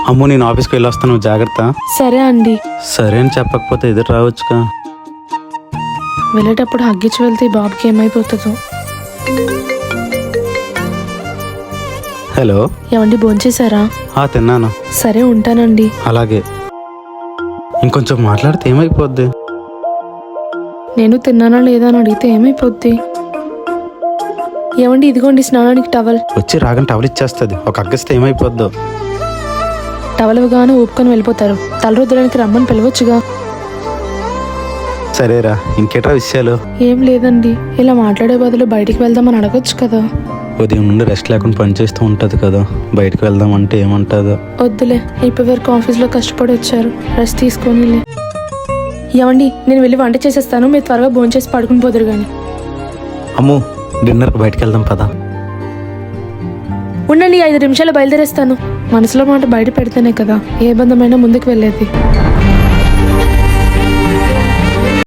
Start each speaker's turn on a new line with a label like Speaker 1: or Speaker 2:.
Speaker 1: అమ్మో నేను ఆఫీస్కి వెళ్ళొస్తాను, జాగ్రత్త.
Speaker 2: సరే అండి.
Speaker 1: సరే అని చెప్పకపోతే ఎదురు రావచ్చుగా.
Speaker 2: వెళ్ళేటప్పుడు హగ్గిచ్చి వెళ్తే ఈ బాబుకి ఏమైపోతుందో.
Speaker 1: హలో.
Speaker 2: ఏమండి భోంచేశారా?
Speaker 1: తిన్నాను.
Speaker 2: సరే ఉంటానండి.
Speaker 1: అలాగే. ఇంకొంచెం మాట్లాడితే ఏమైపోద్ది?
Speaker 2: నేను తిన్నానా లేదా అని అడిగితే ఏమైపోద్ది? ఏమండి ఇదిగోండి స్నానానికి టవల్.
Speaker 1: వచ్చి రాగానే టవల్ ఇచ్చేస్తుంది. ఒక అగ్గస్తే ఏమైపోద్దో.
Speaker 2: టవల్ ఇవ్వగానే ఊపుకొని వెళ్ళిపోతారు. తలరుద్దడానికి రమ్మని పిలవచ్చుగా.
Speaker 1: సరేరా, ఇంకేట్రా విషయాలు?
Speaker 2: ఏం లేదండి, ఇలా మాట్లాడే బదులు బయటికి వెళ్దామని అడగొచ్చు కదా.
Speaker 1: ఉదయం నుండి రెస్ట్ లేకుండా పని చేస్తూ ఉంటుంది కదా, బయటకు వెళ్దామంటే ఏమంటుందో.
Speaker 2: వద్దులే, ఇప్పటి వరకు ఆఫీస్లో కష్టపడి వచ్చారు, రెస్ట్ తీసుకొని. ఏమండి నేను వెళ్ళి వంట చేసేస్తాను, మీరు త్వరగా భోంచేసి పడుకుని పోదురు కానీ.
Speaker 1: అమ్మో, డిన్నర్కి బయటకు వెళ్దాం పదా.
Speaker 2: ఉండండి, 5 నిమిషాలు బయలుదేరేస్తాను. మనసులో మాట బయట పెడితేనే కదా ఏ బంధమైనా ముందుకు వెళ్ళేది.